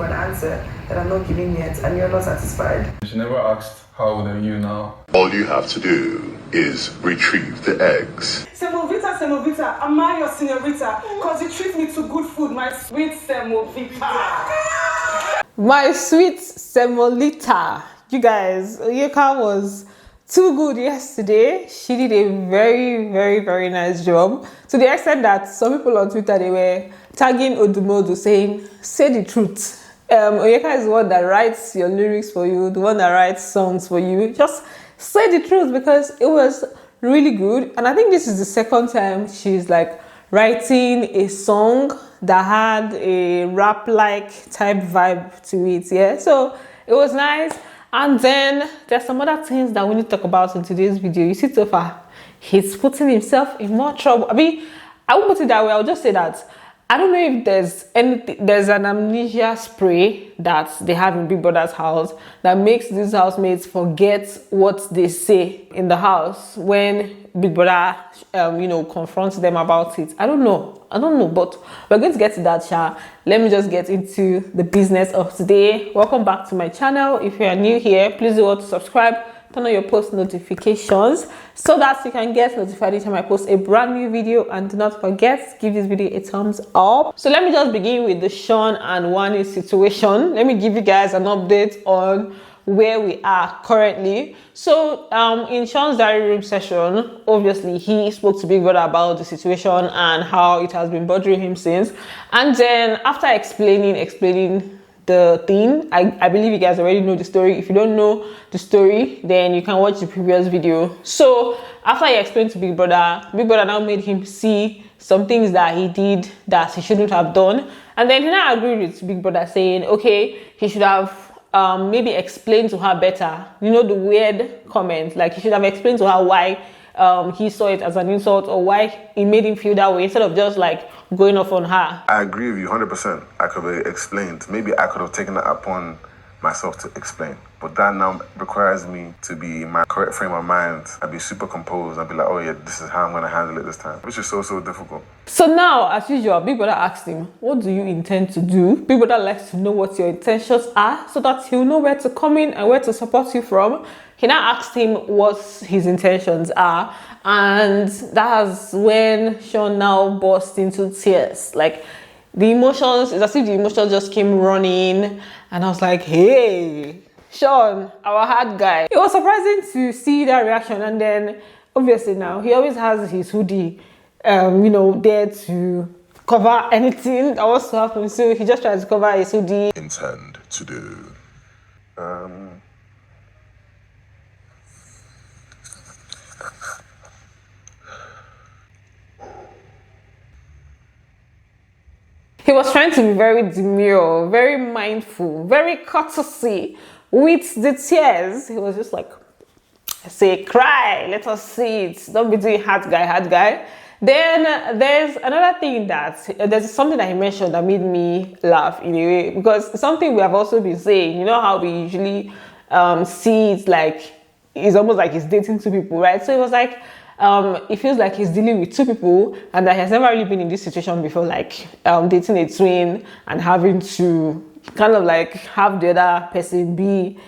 an answer that I'm not giving yet, and you're not satisfied. She never asked, how old are you now? All you have to do is retrieve the eggs. Semovita, am I your senorita? Because you treat me to good food, my sweet Semovita. My sweet Semolita. You guys, Onyeka was too good yesterday. She did a very, very, very nice job. To the extent that some people on Twitter, they were tagging Odumodu saying, say the truth. Onyeka is the one that writes your lyrics for you, the one that writes songs for you. Just say the truth, because it was really good. And I think this is the second time she's like writing a song that had a rap-like type vibe to it. Yeah, so it was nice. And then there's some other things that we need to talk about in today's video. You see, so far he's putting himself in more trouble. I mean, I won't put it that way. I'll just say that I don't know if there's an amnesia spray that they have in Big Brother's house that makes these housemates forget what they say in the house when Big Brother confronts them about it. I don't know, but we're going to get to that, Sha. Let me just get into the business of today. Welcome back to my channel. If you are new here, please do want to subscribe, turn on your post notifications so that you can get notified each time I post a brand new video. And do not forget to give this video a thumbs up. So let me just begin with the Sean and Wani situation. Let me give you guys an update on where we are currently. So in Sean's diary room session, obviously he spoke to Big Brother about the situation and how it has been bothering him since. And then after explaining the thing, I believe you guys already know the story. If you don't know the story, then you can watch the previous video. So after he explained to Big Brother now made him see some things that he did that he shouldn't have done. And then he now agreed with Big Brother, saying, okay, he should have maybe explained to her better. You know, the weird comment, like he should have explained to her why he saw it as an insult, or why it made him feel that way, instead of just like going off on her. I agree with you 100%. I could have explained. Maybe I could have taken it upon myself to explain. But that now requires me to be in my correct frame of mind. I'd be super composed. I'd be like, oh yeah, this is how I'm going to handle it this time. Which is so difficult. So now, as usual, Big Brother asked him, what do you intend to do? Big Brother likes to know what your intentions are so that he'll know where to come in and where to support you from. He now asked him what his intentions are. And that's when Sean now burst into tears. Like, the emotions, it's as if the emotions just came running. And I was like, hey, Sean, our hard guy. It was surprising to see that reaction. And then, obviously now, he always has his hoodie, there to cover anything that wants to happen. So he just tries to cover his hoodie. Intend to do. He was trying to be very demure, very mindful, very courtesy with the tears. He was just like, say, cry, let us see it. Don't be doing hard guy. Then there's another thing there's something that he mentioned that made me laugh in a way, because something we have also been saying, you know how we usually see it like, it's almost like he's dating two people, right? So it was like, it feels like he's dealing with two people and that he has never really been in this situation before, like dating a twin and having to kind of like have the other person be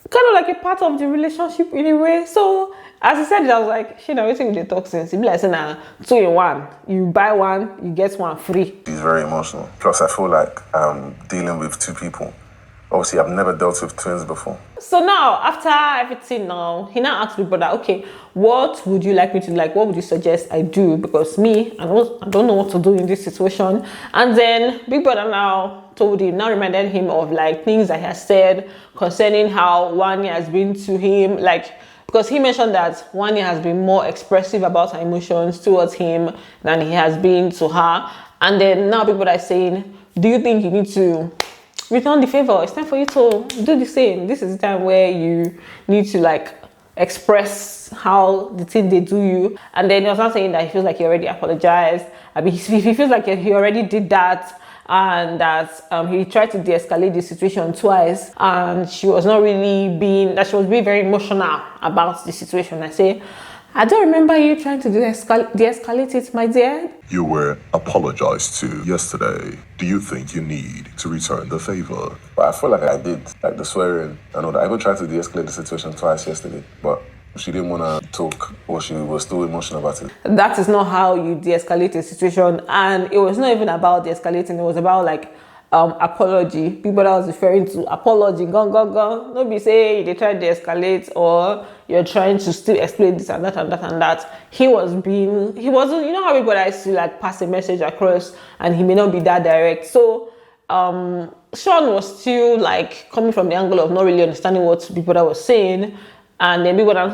kind of like a part of the relationship in a way. So as I said it, I was like, she know everything with the toxins. It be like saying 2 in 1. You buy one, you get one free. He's very emotional. Plus I feel like dealing with two people. Obviously, I've never dealt with twins before. So now, after everything now, he now asked Big Brother, okay, what would you like me to like? What would you suggest I do? Because me, I don't know what to do in this situation. And then Big Brother now reminded him of like things that he has said concerning how Wani has been to him. Like, because he mentioned that Wani has been more expressive about her emotions towards him than he has been to her. And then now Big Brother is saying, do you think you need to return the favor? It's time for you to do the same. This is the time where you need to like express how the thing they do you. And then he was not saying that he feels like he already apologized. I mean, he feels like he already did that, and that he tried to de-escalate the situation twice, and she was not really being very emotional about the situation. I say, I don't remember you trying to de-escalate it, my dear. You were apologized to yesterday. Do you think you need to return the favor? But I feel like I did, like the swearing. I know that I even tried to de-escalate the situation twice yesterday, but she didn't want to talk, or she was still emotional about it. That is not how you de-escalate a situation, and it was not even about de-escalating. It was about like apology. People that was referring to apology, gone. Don't be say they try to de-escalate or you're trying to still explain this and that and that and that. He wasn't, you know how people like to like pass a message across and he may not be that direct. So Sean was still like coming from the angle of not really understanding what Big Brother was saying, and then Big Brother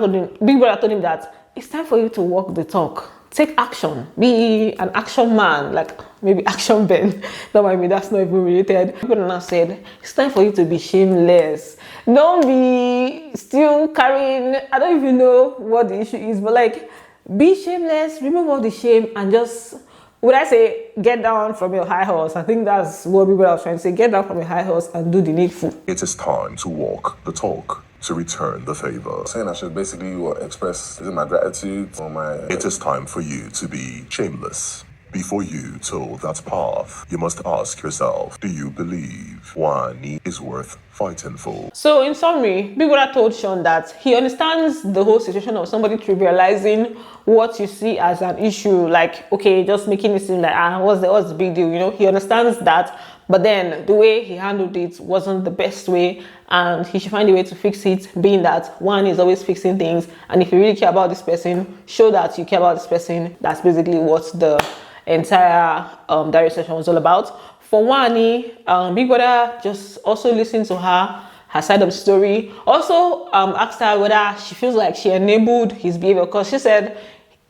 told him that it's time for you to walk the talk. Take action. Be an action man, like maybe action Ben. Don't mind me, that's not even related. People now said, it's time for you to be shameless. Don't be still carrying, I don't even know what the issue is, but like, be shameless, remove all the shame, and just, would I say, get down from your high horse? I think that's what people are trying to say. Get down from your high horse and do the needful. It is time to walk the talk, to return the favor. Saying I should basically express my gratitude or my... It is time for you to be shameless. Before you toe that path, you must ask yourself, do you believe one is worth fighting for? So in summary, Big Brother told Sean that he understands the whole situation of somebody trivializing what you see as an issue, like, okay, just making it seem like, what's the big deal, you know? He understands that, but then the way he handled it wasn't the best way, and he should find a way to fix it, being that one is always fixing things, and if you really care about this person, show that you care about this person. That's basically what the entire diary session was all about. For Wani, Big Brother just also listened to her side of the story. Also asked her whether she feels like she enabled his behavior, because she said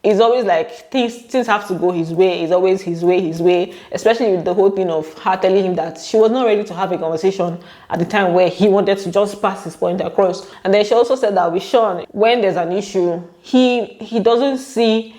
it's always like things have to go his way. It's always his way, especially with the whole thing of her telling him that she was not ready to have a conversation at the time where he wanted to just pass his point across. And then she also said that with Sean, when there's an issue, he doesn't see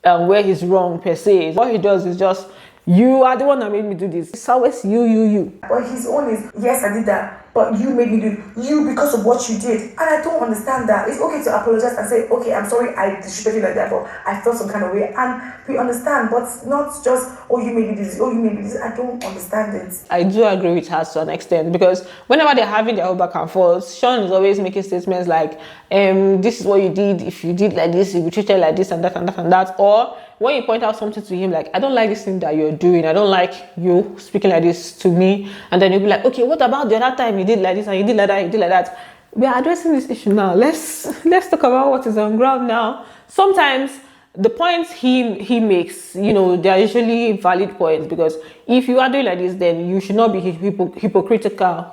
where he's wrong per se. What he does is just, you are the one that made me do this. It's always you. But his own is, yes, I did that, but you made me do it. You, because of what you did. And I don't understand that. It's okay to apologize and say, okay, I'm sorry I disrespected you like that, but I felt some kind of way. And we understand, but not just, oh, you made me do this, oh, you made me do this. I don't understand it. I do agree with her to an extent, because whenever they're having their whole back and forth, Sean is always making statements like, this is what you did. If you did like this, you would treat it like this and that and that and that. Or when you point out something to him, like, I don't like this thing that you're doing. I don't like you speaking like this to me. And then you'll be like, okay, what about the other time you did like this and you did like that, you did like that? We are addressing this issue now. Let's talk about what is on ground now. Sometimes the points he makes, you know, they are usually valid points, because if you are doing like this, then you should not be hypocritical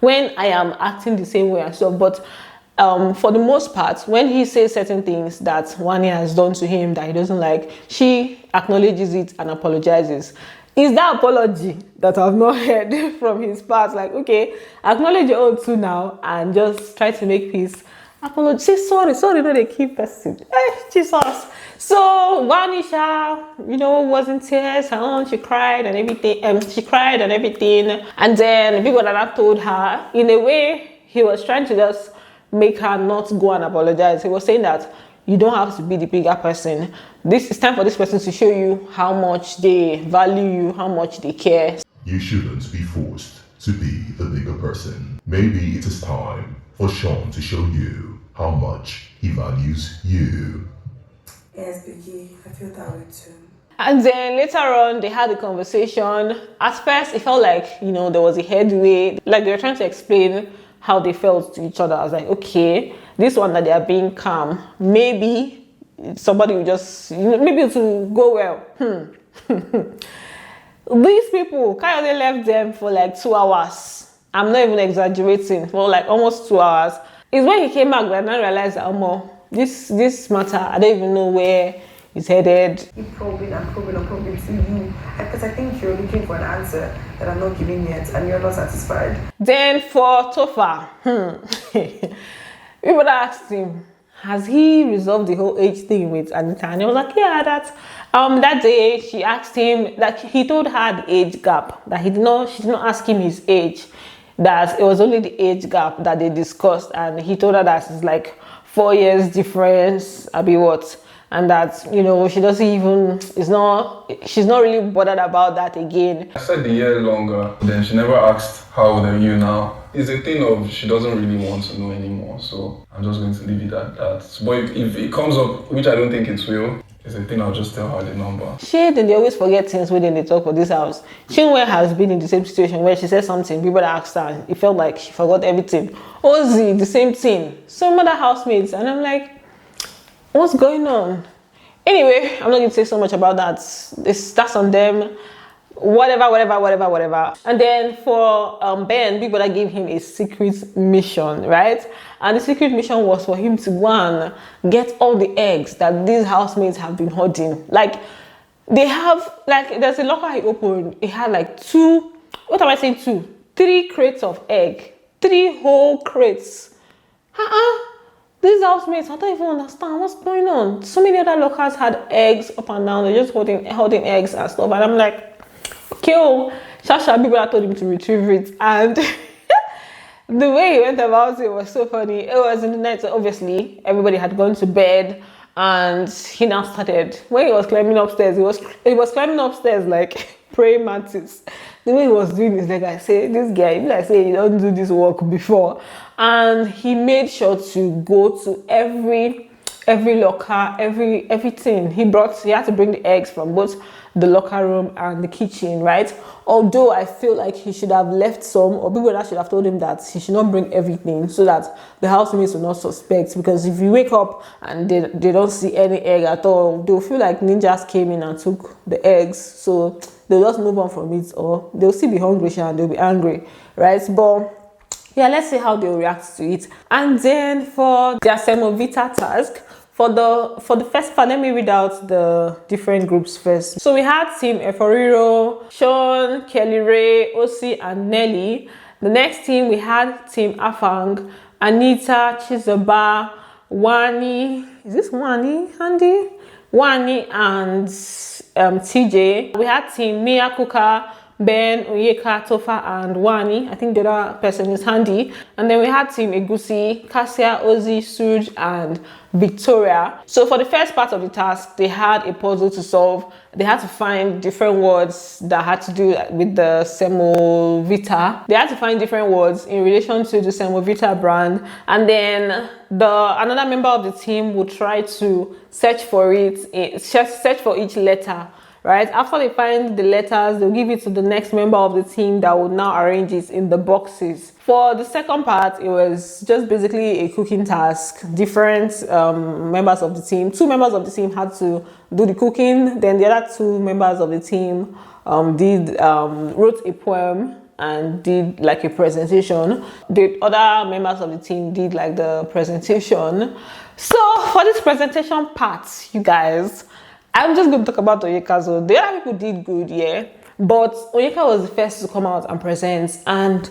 when I am acting the same way as well. But for the most part, when he says certain things that Wani has done to him that he doesn't like, she acknowledges it and apologizes. Is that apology that I've not heard from his part? Like, okay, acknowledge your own too now and just try to make peace. Apology. Say sorry, not a key person. Jesus. So Wanisha, you know, was in tears. She cried and everything. And then Big Brother told her, in a way, he was trying to just make her not go and apologize. He was saying that you don't have to be the bigger person. This is time for this person to show you how much they value you, how much they care. You shouldn't be forced to be the bigger person. Maybe it is time for Sean to show you how much he values you. Yes, Biggie, I feel that way too. And then later on, they had a conversation. At first, it felt like, you know, there was a headway. Like they were trying to explain how they felt to each other. I was like, okay, this one that they are being calm, maybe somebody will just, you know, maybe it will go well. These people, Kayode left them for like 2 hours. I'm not even exaggerating, for like almost 2 hours. It's when he came back that I realized that, this matter, I don't even know where it's headed. Keep probing to you, because I think you're looking for an answer that I'm not giving yet, and you're not satisfied. Then for Tofa, people asked him, has he resolved the whole age thing with Anita? And he was like, yeah, that day she asked him, like he told her the age gap, that she did not ask him his age, that it was only the age gap that they discussed, and he told her that it's like 4 years difference, I'll be what? And that, you know, she doesn't even, she's not really bothered about that again. I said the year longer, then she never asked how old are you now. It's a thing of she doesn't really want to know anymore, so I'm just going to leave it at that. But if it comes up, which I don't think it will, it's a thing I'll just tell her the number. Then they always forget things when they talk for this house. Chinwe has been in the same situation where she said something, people asked her, and it felt like she forgot everything. Ozee, the same thing. Some other housemates, and I'm like, what's going on? Anyway, I'm not going to say so much about that. That's on them. Whatever. And then for Ben, Big Brother gave him a secret mission, right? And the secret mission was for him to go and get all the eggs that these housemates have been hoarding. Like, they have, like, there's a locker he opened. It had like 3 crates of egg. 3 whole crates. These housemates, I don't even understand what's going on. So many other lockers had eggs up and down. They're just holding eggs and stuff. And I'm like, okay, Shasha, people told him to retrieve it. And the way he went about it was so funny. It was in the night, so obviously everybody had gone to bed. And he now started, when he was climbing upstairs, he was climbing upstairs like praying mantis. The way he was doing this, like I say, this guy, like I say, he don't do this work before. And he made sure to go to every locker, everything. He had to bring the eggs from both the locker room and the kitchen, right? Although I feel like he should have left some, or people that should have told him that he should not bring everything so that the housemates will not suspect. Because if you wake up and they don't see any egg at all, they'll feel like ninjas came in and took the eggs. So they'll just move on from it, or they'll still be hungry and they'll be angry, right? But yeah, let's see how they'll react to it. And then for their Semovita task, for the first part, let me read out the different groups first. So we had Team Eforiro, Sean, Kelly Ray, Ozee, and Nelly. The next team, we had Team Afang, Anita, Chizoba, Wani. Is this Wani, Andy? Wani and TJ. We had Team Mia Kuka, Ben, Onyeka, Tofa, and Wani. I think the other person is Handy. And then we had Team Egusi, Cassia, Ozee, Suj, and Victoria. So for the first part of the task, they had a puzzle to solve. They had to find different words that had to do with the Semovita. They had to find different words in relation to the Semovita brand. And then another member of the team would try to search for each letter. Right? After they find the letters, they'll give it to the next member of the team that will now arrange it in the boxes. For the second part, it was just basically a cooking task. Different members of the team. 2 members of the team had to do the cooking. Then the other 2 members of the team wrote a poem and did like a presentation. The other members of the team did like the presentation. So for this presentation part, you guys, I'm just going to talk about Onyeka. So the other people did good, yeah. But Onyeka was the first to come out and present, and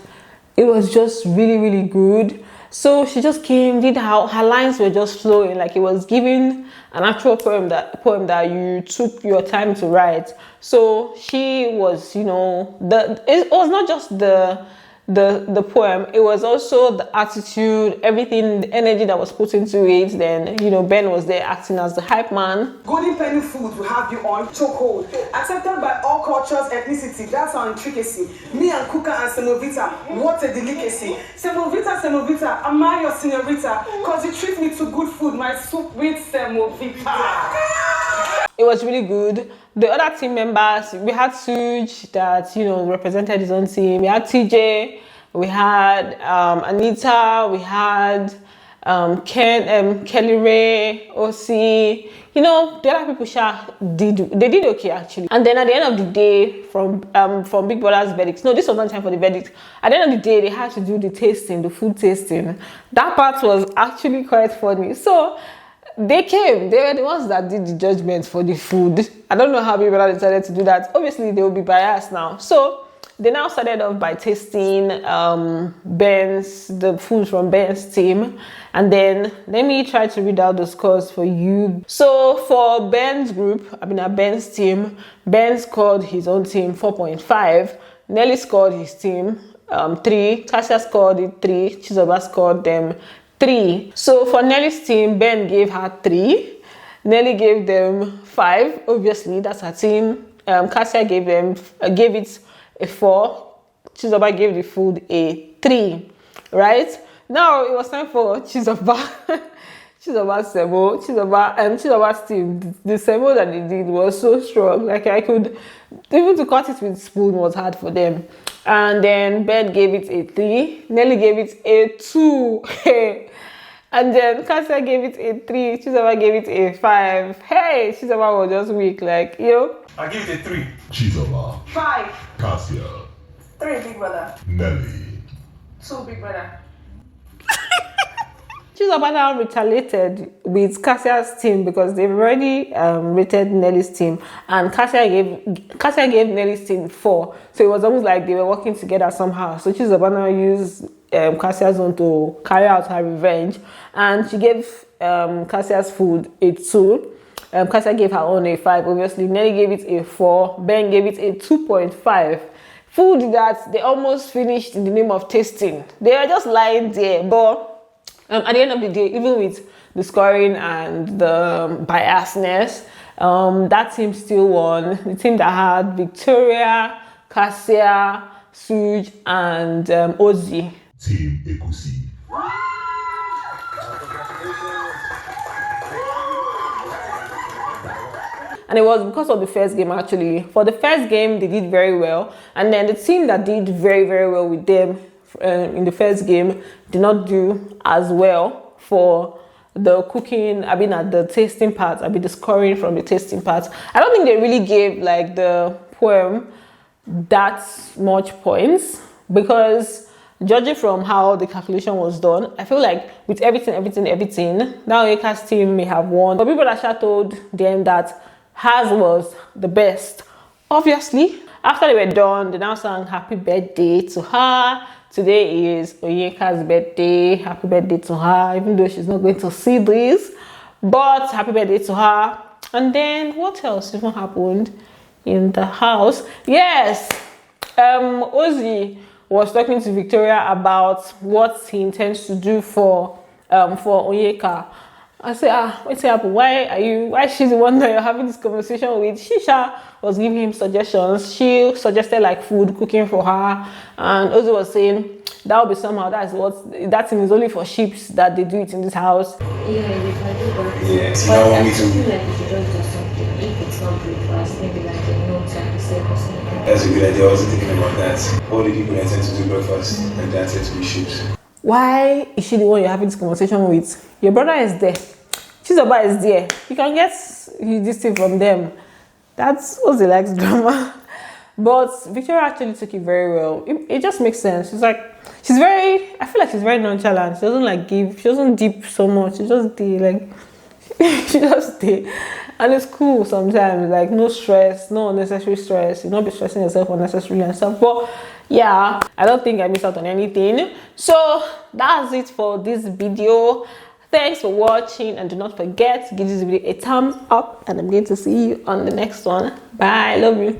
it was just really, really good. So she just came, did how her lines were just flowing, like it was giving an actual poem that you took your time to write. So she was, you know, it was not just the poem, it was also the attitude, everything, the energy that was put into it. Then, you know, Ben was there acting as the hype man. Golden Penny Food will have you on chokehold. Accepted by all cultures, ethnicity, that's our intricacy. Me and Kuka and Semovita, what a delicacy. Semovita, am I your senorita? Cause you treat me to good food, my soup with Semovita. It was really good. The other team members, we had Suj that, you know, represented his own team. We had TJ, we had Anita, we had Kelly Ray, Ozee. You know, the other people did okay actually. And then at the end of the day, from Big Brother's verdict, no, this was not time for the verdict. At the end of the day, they had to do the tasting, the food tasting. That part was actually quite funny. So they were the ones that did the judgment for the food. I don't know how people decided to do that. Obviously, they will be biased now. So they now started off by tasting the food from Ben's team. And then let me try to read out the scores for you. So for Ben's Ben's team, Ben scored his own team 4.5. Nelly scored his team 3. Cassia scored it 3. Chizoba scored them 3. So for Nelly's team, Ben gave her 3. Nelly gave them 5. Obviously, that's her team. Cassia gave it a 4. Chizoba gave the food a 3. Right? Now it was time for Chizoba. Chizoba's Semo. Chizoba's team. The Semo that they did was so strong. Like I could, even to cut it with spoon was hard for them. And then Ben gave it a 3. Nelly gave it a 2. And then Cassia gave it a 3. Chizoba gave it a 5. Hey, Chizoba was just weak. Like, yo. I give it a 3. Chizoba, 5. Cassia, 3, big brother. Nelly. 2, big brother. Chizoba now retaliated with Cassia's team because they've already rated Nelly's team, and Cassia gave Nelly's team 4. So it was almost like they were working together somehow. So Chizoba now used Cassia's own to carry out her revenge, and she gave Cassia's food a 2. Cassia gave her own a 5. Obviously, Nelly gave it a 4. Ben gave it a 2.5. Food that they almost finished in the name of tasting. They were just lying there, but at the end of the day, even with the scoring and the biasness, that team still won. The team that had Victoria, Cassia, Suj, and Ozee. Team Ekusi. And it was because of the first game, actually. For the first game, they did very well. And then the team that did very, very well with them in the first game did not do as well for the cooking, at the tasting part, the scoring from the tasting part. I don't think they really gave like the poem that much points, because judging from how the calculation was done, I feel like with everything, now Onyeka's team may have won. But people that told them that hers was the best. Obviously, after they were done, they now sang happy birthday to her. Today is Onyeka's birthday. Happy birthday to her, even though she's not going to see this. But happy birthday to her. And then what else even happened in the house? Yes, Ozee was talking to Victoria about what he intends to do for Onyeka. I said, what's happened? Why she's the one that you're having this conversation with? Shisha was giving him suggestions. She suggested like food, cooking for her. And Ozee was saying, that will be somehow, that thing is only for sheeps that they do it in this house. Yeah, you can do that. Yeah, But now I me too. feel like you should just do something. If it's not breakfast, maybe like a note and a step or something. That's a good idea. I wasn't thinking about that. All the people that tend to do breakfast and that tend to be sheeps. Why is she the one you're having this conversation with? Your brother is there. Chizoba is there. You can get this thing from them. That's what they likes drama. But Victoria actually took it very well. It just makes sense. I feel like she's very nonchalant. She doesn't like give, she doesn't dip so much. She just stay like, she just stay. And it's cool sometimes, like no stress, no unnecessary stress. You not be stressing yourself unnecessarily and stuff. But yeah, I don't think I missed out on anything. So that's it for this video. Thanks for watching, and do not forget to give this video a thumbs up, and I'm going to see you on the next one. Bye. Love you.